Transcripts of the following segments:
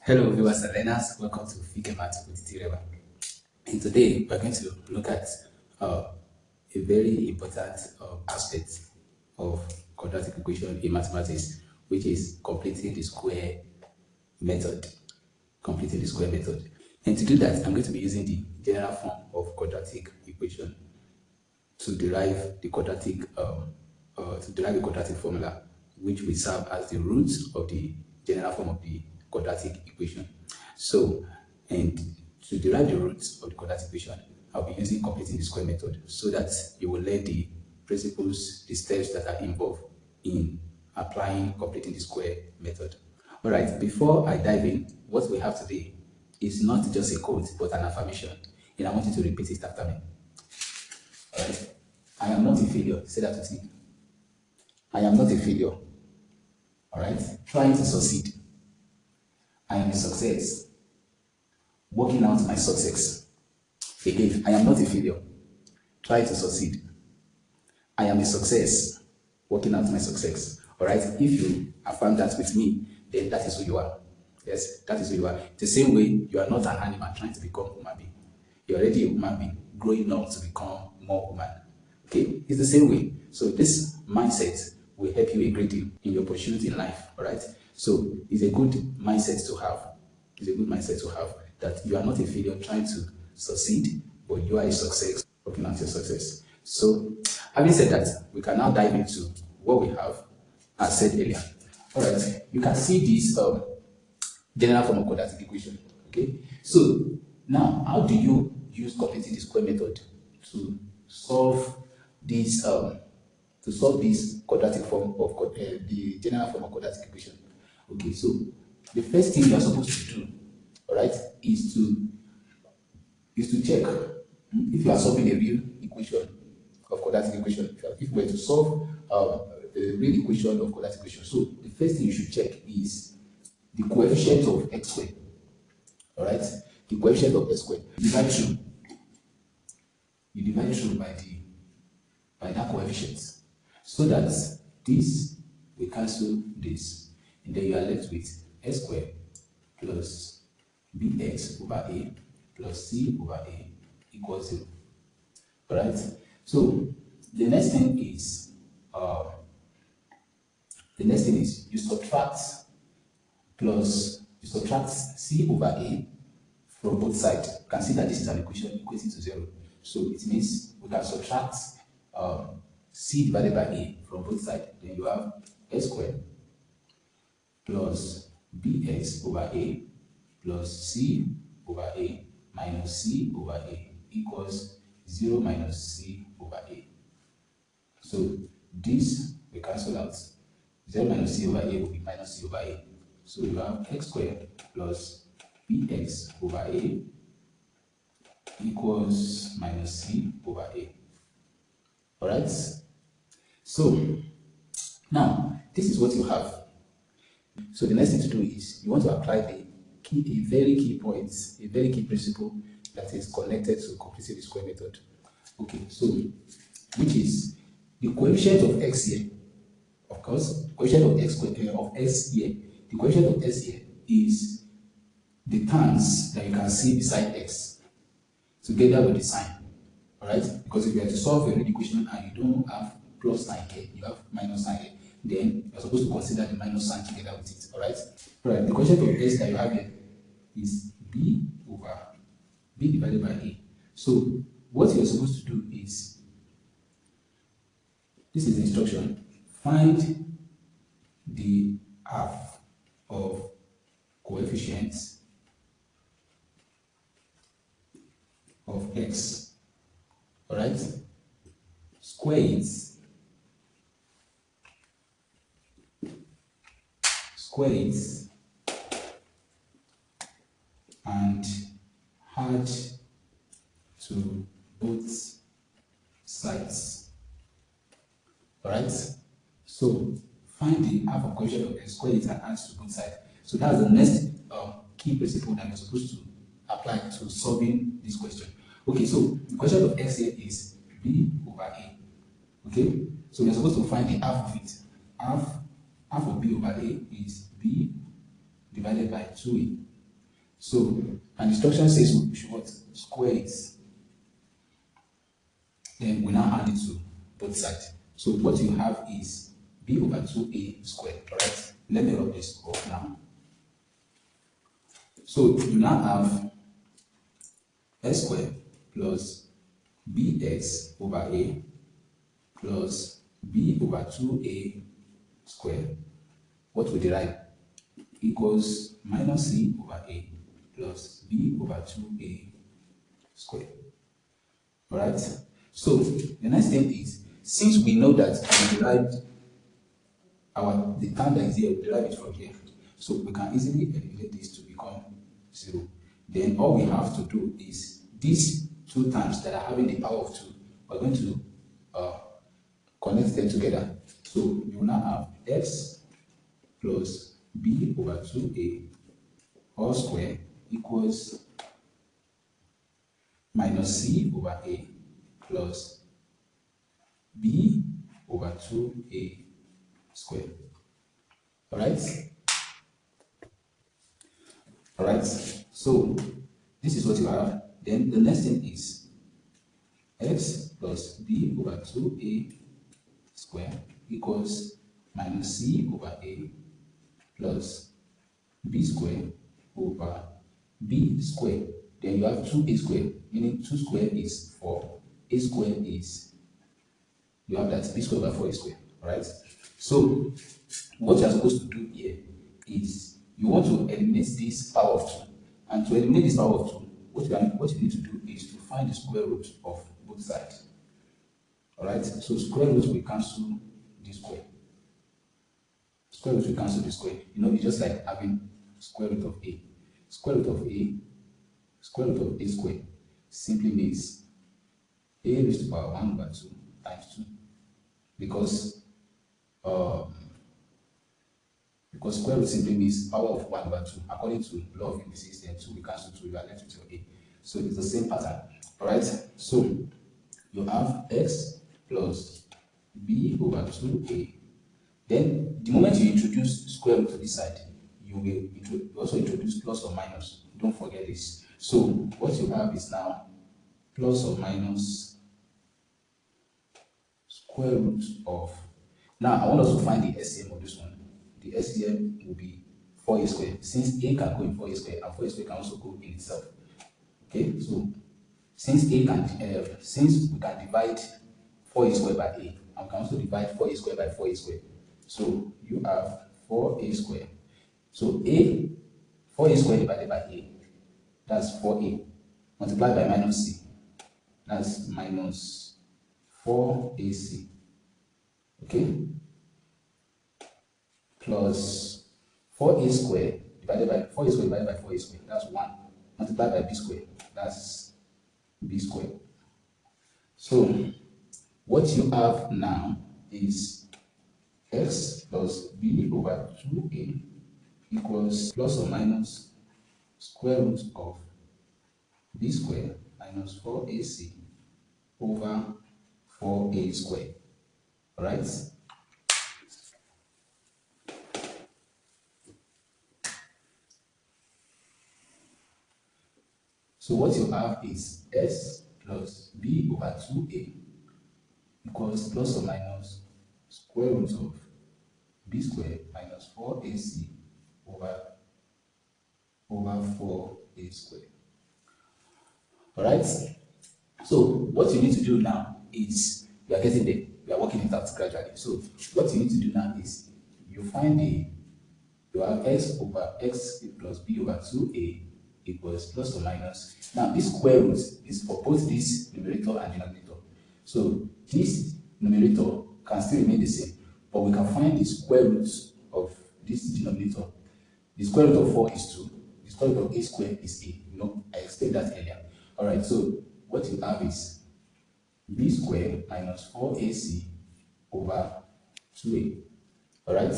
Hello viewers and learners, welcome to Fike Math with derive. And today we're going to look at a very important aspect of quadratic equation in mathematics, which is completing the square method. Completing the square method. And to do that, I'm going to be using the general form of quadratic equation to derive the quadratic formula, which will serve as the root of the general form of the quadratic equation. So, and to derive the roots of the quadratic equation, I'll be using completing the square method so that you will learn the principles, the steps that are involved in applying completing the square method. All right, before I dive in, what we have today is not just a quote, but an affirmation. And I want you to repeat it after me. All right. I am not a failure. Say that with me. I am not a failure. All right. Trying to succeed. I am a success. Working out my success. Again, I am not a failure. Trying to succeed. I am a success. Working out my success. All right. If you affirm that with me, then that is who you are. Yes, that is who you are. The same way you are not an animal trying to become a human being. You're already a human being growing up to become more human. Okay, it's the same way. So this mindset will help you a great deal in your pursuit in life. All right. So it's a good mindset to have. It's a good mindset to have that you are not a failure trying to succeed, but you are a success working out your success. So having said that, we can now dive into what we have as said earlier. All right. You can see this general form of quadratic equation. Okay. So now, how do you use completing the square method to solve this quadratic form of the general form of quadratic equation? Okay, so the first thing you are supposed to do, all right, is to check if you are solving a real equation of quadratic equation. If you were to solve a real equation of quadratic equation, so the first thing you should check is the coefficient of x squared. All right, the coefficient of x squared. You divide through by that coefficient, so that this will cancel this, and then you are left with x squared plus bx over a plus c over a equals 0. All right. So the next thing is you subtract c over a from both sides. You can see that this is an equation equating to 0. So it means we can subtract c divided by a from both sides. Then you have x squared plus bx over a plus c over a minus c over a equals 0 minus c over a. So this will cancel out. 0 minus c over a will be minus c over a. So you have x squared plus bx over a equals minus c over a. All right. So now this is what you have. So the next thing to do is you want to apply a very key point, a very key principle that is connected to completing the square method. Okay, so which is the coefficient of x here. Of course, the coefficient of x here. The coefficient of x here is the terms that you can see beside x together with the sign. All right, because if you are to solve a real equation and you don't have plus sign here, you have minus sign here, then you're supposed to consider the minus sign together with it. All right, the coefficient of x that you have here is b divided by a. So what you're supposed to do is, this is the instruction, find the half of coefficients of x. All right, square it and add to both sides. All right, so find the half of coefficient of x, square it and add to both sides. So that's the next key principle that you're supposed to apply to solving this question. Okay, so the question of x here is b over a. Okay, so we're supposed to find the half of it. Half of b over a is b divided by 2a. So, and the instruction says we should what? Square it. Then we now add it to both sides. So what you have is b over 2a squared, alright? Let me rub this off now. So you now have s squared plus bx over a plus b over 2a squared. What we derive equals minus c over a plus b over 2a squared. Alright? So the next thing is, since we know that we derived the term that is here, we derive it from here. So we can easily eliminate this to become 0. Then all we have to do is these two terms that are having the power of 2, we're going to connect them together. So you will now have x plus b over 2a all square equals minus c over a plus b over 2a squared. Alright? Alright, so this is what you have. Then the next thing is x plus b over 2a squared equals minus c over a plus b squared over b squared. Then you have 2a squared, meaning 2 squared is 4, a squared is, you have that b squared over 4 is squared. Alright? So what you are supposed to do here is you want to eliminate this power of 2. And to eliminate this power of 2, what you need to do is to find the square root of both sides. Alright? So square root will cancel this square. Square root will cancel this square. You know, it's just like having square root of a. Square root of a, square root of a squared simply means a raised to the power 1 over 2 times 2. Because square root simply means power of 1 over 2. According to law of indices, then 2 will cancel 2, you are left with your a. So it's the same pattern. Alright? So you have x plus b over 2a. Then the moment you introduce square root to this side, you will also introduce plus or minus. Don't forget this. So what you have is now plus or minus square root of. Now I want us to find the SCM of this one. The SCM will be 4a squared, since a can go in 4a squared and 4a squared can also go in itself. Okay, so since we can divide 4a squared by a, and we can also divide 4a squared by 4a squared. So you have 4a squared. So 4a squared divided by a, that's 4a, multiplied by minus c, that's minus 4ac. Okay, plus 4a squared divided by 4a squared divided by 4a squared, that's 1, multiplied by b squared, that's b squared. So what you have now is x plus b over 2a equals plus or minus square root of b squared minus 4ac over 4a squared. Alright? So what you have is s plus b over 2a equals plus or minus square root of b squared minus 4ac over 4a squared. Alright? So what you need to do now is, we are getting there, we are working it out gradually. So what you need to do now is you find you have x plus b over 2a equals plus or minus. Now this square root is for both this numerator and denominator. So this numerator can still remain the same, but we can find the square root of this denominator. The square root of 4 is 2. The square root of a squared is a. You know, I explained that earlier. Alright, so what you have is b squared minus 4ac over 2a. Alright,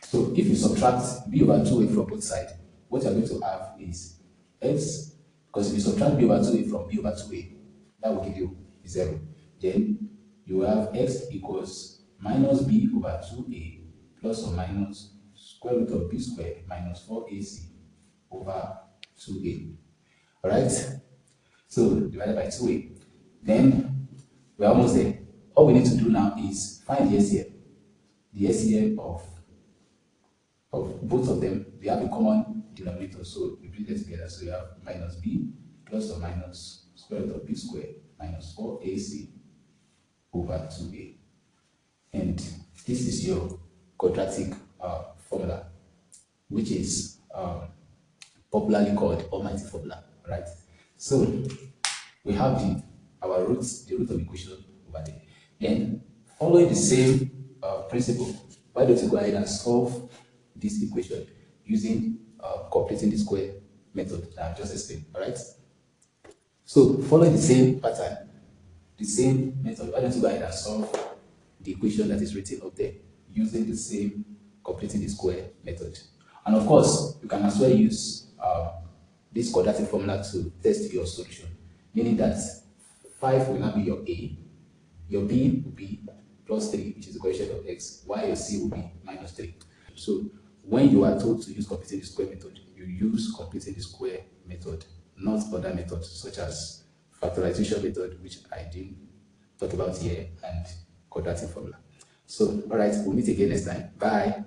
so if you subtract b over 2a from both sides, what you're going to have is x, because if you subtract b over 2a from b over 2a, that will give you 0. Then you have x equals minus b over 2a plus or minus square root of b squared minus 4ac over 2a. Alright? So divided by 2a. Then we're almost there. All we need to do now is find the SCM. The SCM of both of them, they have a common denominator, so we bring them together. So you have minus b plus or minus square root of b squared minus 4ac over 2a. And this is your quadratic formula, which is popularly called almighty formula, right? So we have our roots, the root of equation over there. Then following the same principle, why don't you go ahead and solve this equation using completing the square method that I've just explained, all right? So following the same pattern, the same method, why don't you go ahead and solve the equation that is written up there using the same completing the square method. And of course, you can as well use this quadratic formula to test your solution, meaning that 5 will now be your A, your B will be plus 3, which is the coefficient of x, while your C will be minus 3. So when you are told to use completing the square method, you use completing the square method, not other methods such as factorization method, which I didn't talk about here, and quadratic formula. So, all right, we'll meet again next time. Bye.